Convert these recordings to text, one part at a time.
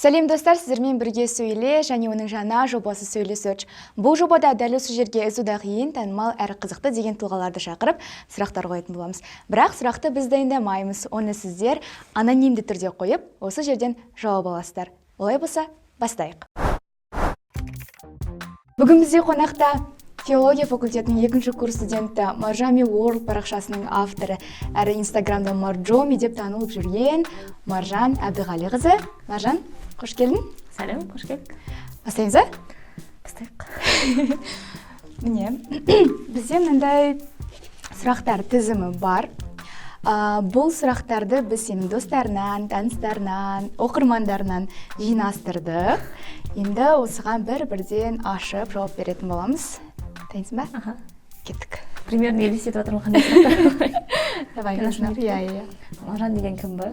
Сәлем достар, сіздермен бірге сөйле және оның жаңа жобасы сөйле сөч. Бұл жобада дәл осы жерге ізуді қиын, танымал әрі қызықты деген тұлғаларды шақырып, сұрақтар қоятын боламыз. Бірақ сұрақты біз дайындамаймыз, оны сіздер анонимді түрде қойып, осы жерден жауап аласыздар. Олай болса, бастайық. Бүгін бізде қонақта филология факультетінің 2-ші курс студенті Маржами World парақшасының авторы, әрі инстаграмда Марджоми деп танылып жүрген Маржан Әбдіғалиқызы. Маржан, қош келдің. Сәлем, қош келдік. Бастаймыз ба? Бастайық. Міне, бізде мынандай сұрақтар тізімі бар. Бұл сұрақтарды біз сенің достарынан, таныстарынан, оқырмандарынан жинастырдық. Енді осыған бір-бірден ашып жауап беретін боламыз. Дайынсың ба? Аха. Кеттік. Примерно елестетіп отырмын қандай сұрақтар. Давай, иә. Маржан деген кім ба?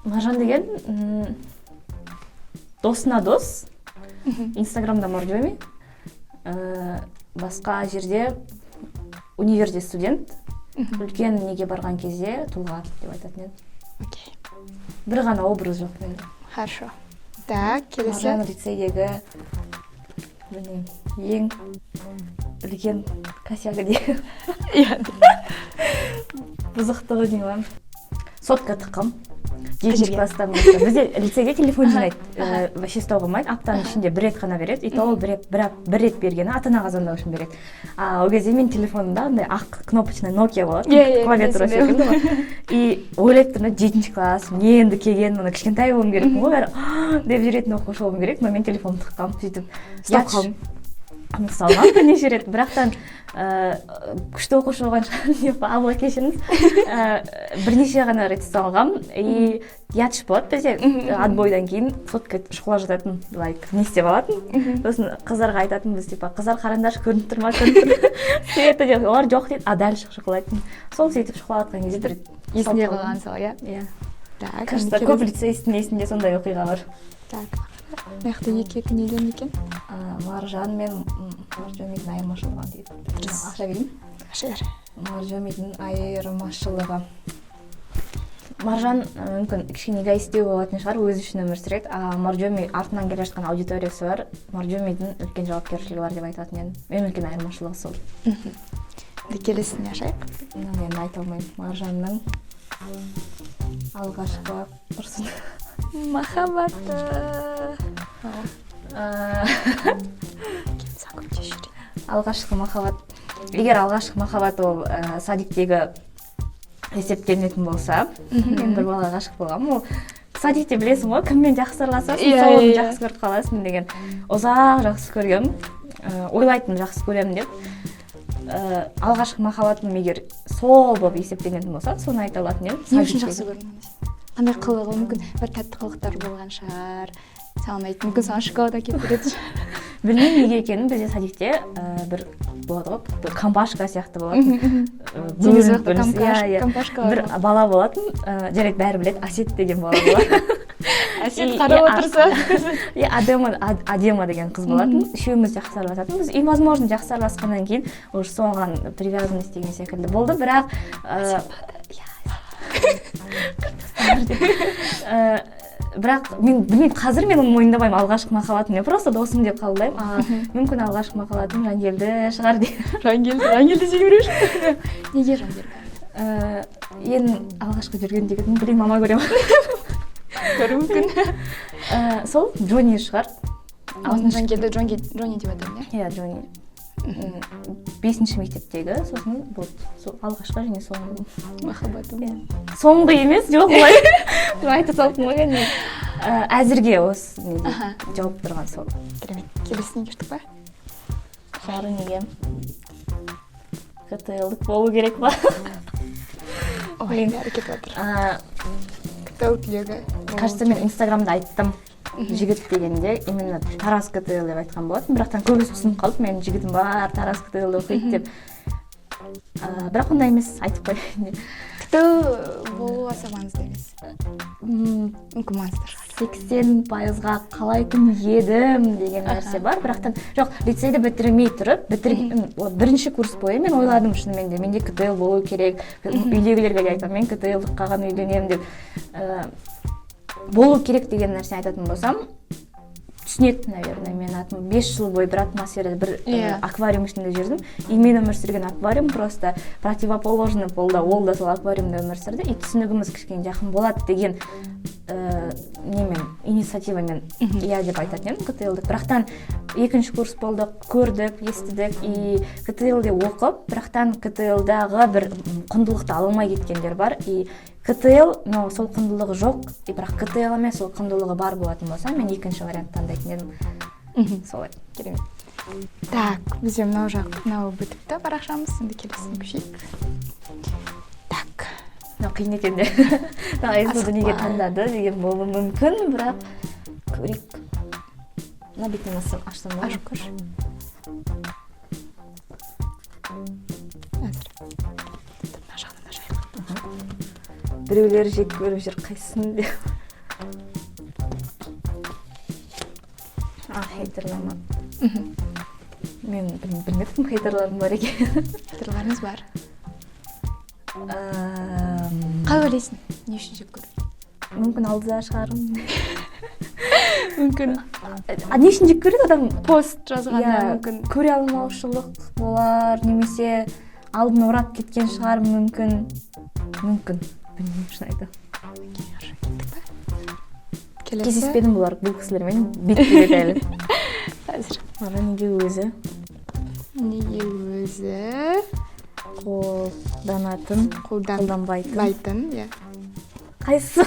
Маржан деген досына дос. Инстаграмда Марджоми. Басқа жерде универде студент. Үлкен неге барған кезде тұлға деп айтатын едім. Окей. Бір ғана образ жоқ менде. Хорошо. Так, келесі. Маржан лицейдегі ең үлкен косягі де. Бұзықтығы не бар? Сотка тықым. 7-ші класстан бастап. Бізде лицейде телефон жинайды. Вообще ұстауға болмайды. Аптаның ішінде бір рет қана береді. И то ол бір рет бергені ата-анаға звондау үшін береді. Ол кезде мен телефонымда андай ақ кнопочный Nokia болады. Клавиатура секілді ғой. И ойлап тұрмын, 7-ші класс, не енді келген, мұны кішкентай болуым керек ғой, бәрі деп жүретін оқушы болуым керек, но мен телефонымды тыққам, сөйтіп ұстап салғам бірнеше рет, бірақтан күшті оқушы болған шығар, Алла кешіріңіз, бірнеше ғана рет салғам, и ятш болады бізде, отбойдан кейін сотка шұқыла жататын, не істеп алатын, сосын қыздарға айтатын, біз қыздар қараңдаршы, көрініп тұр ма, сөйтті деп, олар жоқ дейді, дәл шұқылайтын, сол сөйтіп шұқылатқан кезде бір есінде қалған сол, иә? Кажется, көп лицейстің есінде сондай оқиға бар. Так, маяқты екі неден екен? Маржан мен Маржомидің айырмашылығы дейді. Ақша берейін? Ақша бер. Маржомидің айырмашылығы. Маржан мүмкін кішкене эгоистеу болатын шығар, өзі үшін өмір сүреді. Маржоми артынан келе жатқан аудиториясы бар. Маржомидің үлкен жауапкершілігі бар деп айтатын едім. Ең үлкен айырмашылығы сол. Келесіне ашайық. Енді айта алмаймын. Маржанның алғашқы құрсын. Махаббаты. Алғашқы махаббат. Егер алғашқы махаббат ол садиктегі есептелінетін болса, мен бір балаға ғашық болғанмын. Ол садикте білесің ғой, кіммен жақсы араласасың, соны жақсы көріп қаласың деген. Ұзақ жақсы көргем, ойлайтын жақсы көремін деп. Алғашқы махаббатым егер сол болып есептелінетін болса, соны айта алатын едім. Не үшін жақсы көрдің? Қандай қылығы, мүмкін бір тәтті қылықтар болған шығар. Салмайды, мүмкін саған шоколад әкеліп береді. Білмеймін неге екенін, бізде садикте бір болады ғой, бір компашка сияқты болатын. Бір бала болатын, жарайды бәрі біледі, Асет деген бала болатын. Асет қарап отырса. Адема деген қыз болатын. Үшеуміз жақсы араласатынбыз. И возможно жақсы араласқаннан кейін уже соған привязанность деген секілді болды, бірақ бірақ мен білмеймін, қазір мен оны мойындамаймын, алғашқы махаббатым, мен просто досым деп қабылдаймын. Мүмкін алғашқы махаббатым Жангелді шығар дейді. Жангелді жеңе беруші? Неге Жангелді? Ең алғашқы жүрген дегенім, білеймін, мама көре ма? Көрі мүмкін. Сол Джони шығар. Жангелді Джони деп атам, иә? Иә, Джони. 5-ші мектептегі, сосын бұл алғашқы және соңғы махаббатым. Соңғы емес, жоқ олай. Айта салдым ғой мен. Әзірге осы неде жауап тұрған сол. Керемет. Келесіне кірдік па? Жары неге? КТЛдік болу керек ба? Ой, әрекет отыр. КТЛ түлегі. Кажется, мен инстаграмда айттым. Жігіт дегенде именно Тарас КТЛ деп айтқан болатын, бірақтан көбісі түсініп қалып, мен жігітім бар, Тарас КТЛ оқиды деп. Бірақ ондай емес, айтып қой. КТЛ болу аса маңызды емес. Мүмкін маңызды шығар. 80%-ға қалайтын едім деген нәрсе бар. Бірақтан жоқ, лицейді бітірмей тұрып, бірінші курс бойы мен ойладым шынымен де, менде КТЛ болу керек. Үйдегілерге де айтамын, мен КТЛ-ді қалған үйленемін деп. Болу керек деген нәрсе айтатын болсам, түсінеді, наверное, мен 5 жыл бойы бір атмосферада, бір аквариум ішінде жүрдім. И мен өмір сүрген аквариум просто противоположный полда, ол да сол аквариумда өмір сүрді. И түсінігіміз кішкене жақын болады деген инициативамен иә деп айтатын едім КТЛ-ді. Бірақтан екінші курс болдық, көрдік, естідік. И КТЛ-де оқып, бірақтан КТЛ-дағы бір құндылықты алмай кеткендер бар. И КТЛ, но сол құндылығы жоқ, бірақ КТЛ емес сол құндылығы бар болатын болса, мен екінші вариант таңдайтын едім. Солай. Керемет. Так, бізде мынау бітіпті парақшамыз, енді келесіне көшейік. Так. Мынау қиын екен де. Айзуды неге таңдады деген болуы мүмкін, бірақ көрейік. Мына бетін аштым ба? Ашып көр. Әзір. Мына жағынан жайлы. Біреулер жек көріп жүр, қайсысын деп. Хейтерлама. Мен білмеппін хейтерларым бар екен. Хейтерларыңыз бар. Қалай ойлайсың? Не үшін жек көріп? Мүмкін алдыда шығарым. Мүмкін. Не үшін жек көреді адам? Пост жазғанда мүмкін. Көре алмаушылық болар, немесе алдын орап кеткен шығар мүмкін. Білмеймін, шын айтам. Кездеспедім бұлар бұл кісілермен бет келеді әлі. Әзір. Ара неге өзі қолданбайтын. Қайсы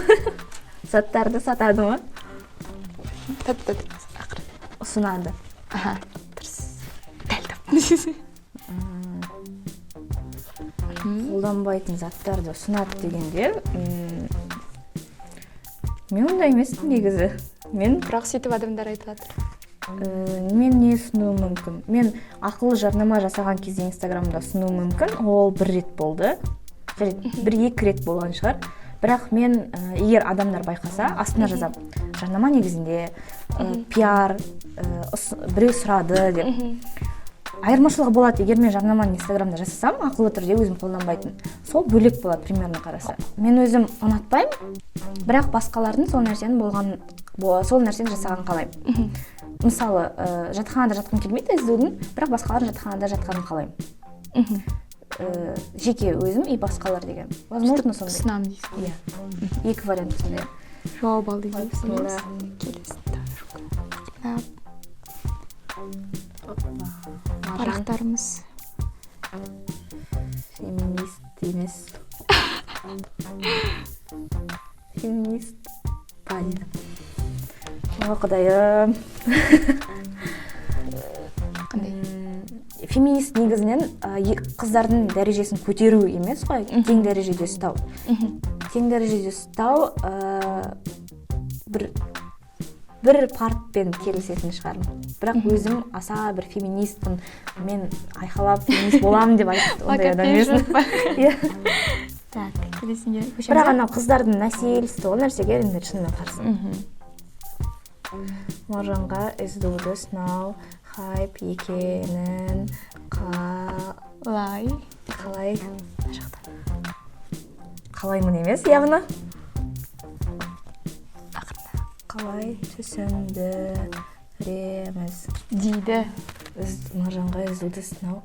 заттарды сатады ма? Ақыры. Ұсынады. Дәл тап. Қолданбайтын заттарды ұсынады дегенде, мен ондай емеспін негізі. Бірақ сөйтіп адамдар айтып жатыр. Мен не ұсынуым мүмкін? Мен ақылы жарнама жасаған кезде Инстаграмда ұсынуым мүмкін. Ол бір рет болды. Бір-екі рет болған шығар. Бірақ мен, егер адамдар байқаса, астына жазам. Жарнама негізінде пиар, біреу сұрады деп. Айырмашылығы болады, егер мен жарнаманы Инстаграмда жасасам, ақылы түрде өзім қолданбайтын. Сол бөлек болады, примерно қараса. Мен өзім ұнатпаймын, бірақ басқалардың сол нәрсені жасаған қалаймын. Мысалы, жатақханада жатқым келмейді іздеудің, бірақ басқалардың жатақханада жатқанын қалаймын. Жеке өзім и басқалар деген. Возможно, сондай. Сынам дейсің. Иә. Екі вариант сондай. Жауап ал дейсің. Келесін. Парақтарымыз. Феминист емес. Феминист. Пайда. О, құдайым. Феминист негізінен қыздардың дәрежесін көтеру емес қой, тең дәрежеде ұстау. Тең дәрежеде ұстау бір партпен келісетін шығармын. Бірақ өзім аса бір феминистпін, мен айқалап феминист боламын деп айтып ондай адам емеспін. Так, келесінге көшеміз. Бірақ анау қыздардың мәселесі ол нәрсеге енді шынымен қарсы. Маржанға іздеуді сынау хайп екенін қалаймын емес, яғни қалай түсіндіреміз дейді. Маржанға іздеуді сынау.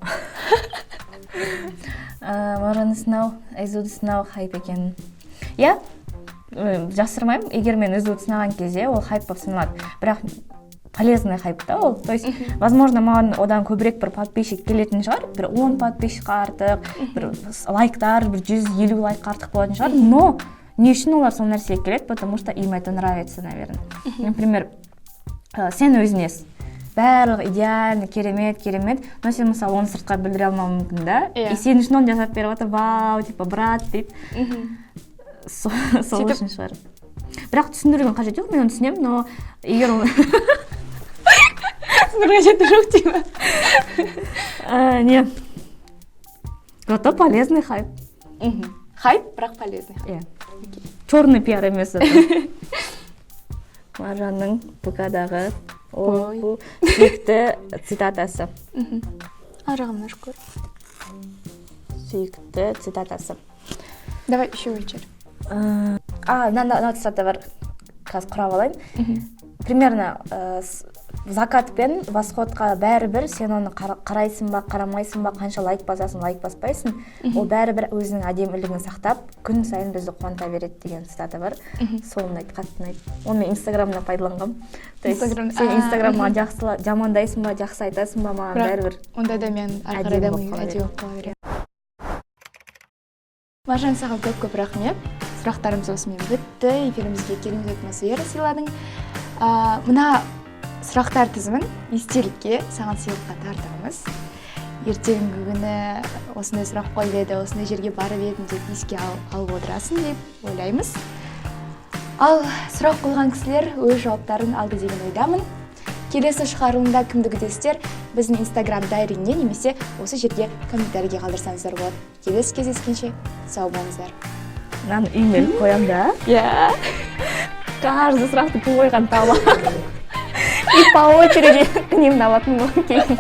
Маржанды сынау, іздеуді сынау хайп екенін. Иә, жасырмаймын, егер мен іздеуді сынаған кезде ол хайп болып саналады. Бірақ полезный хайп та ол. То есть, возможно, маған одан көбірек бір подписчик келетін шығар, бір 10 подписчикқа артық, бір лайктар, бір 150 лайкқа артық болатын шығар, но не үшін олар сол нәрсеге келеді, потому что им это нравится, наверное. Например, сен өзінес, барлығы идеально, керемет, но сен мысалы оны сыртқа білдіре алмауы мүмкін да, и сен үшін оны жасап беріп отыр, вау, типа, брат, дейді. Сол үшін шығар. Бірақ түсіндірудің қажет жоқ, мен оны түсінемін, но егер ол... Түсіндірудің қажеті жоқ деймі? Не. Зато полезный хайп. Хайп, бірақ полезный хайп. Черный пиар емес. Маржанның БК-дағы сүйікті цитатасы. Ар жағымнан шүкір. Сүйікті цитатасы. Давай еще вечер. Мына цитата бар. Қазір құрап алайын. Примерно закат пен восходқа бәрібір сен оны қарайсың ба, қарамайсың ба, қанша лайк басасың, лайк баспайсың, ол бәрібір өзінің әдемілігін сақтап, күн сайын бізді қуанта береді деген цитата бар. Сол ұнайды, қатты ұнайды. Оны мен Инстаграмда пайдаланғам. Сен Инстаграмға жамандайсың ба, жақсы айтасың ба, маған бәрібір. Онда да мен ары қарай да әдемі болып қала беремін. Маржан, саған көп рахмет. Сұрақтарымыз осымен бітті. Эфирімізге керемет атмосфера сыйладың. Мына сұрақтар тізімін естелікке саған сыйлыққа тартамыз. Ертеңгі күні осындай сұрақ қойып еді, осындай жерге барып едім деп еске алып отырасың деп ойлаймыз. Ал сұрақ қойған кісілер өз жауаптарын алды деген ойдамын. Келесі шығарылымда кімді күтесіздер, біздің Instagram дайринге немесе осы жерге комментарийге қалдырсаңыздар болады. Келесі кездескенше сау болыңыздар. Мен үймел қоям да. Иә. Каждый сұрақты кім қойған таба. И по очереди к ним даватын болып кейін.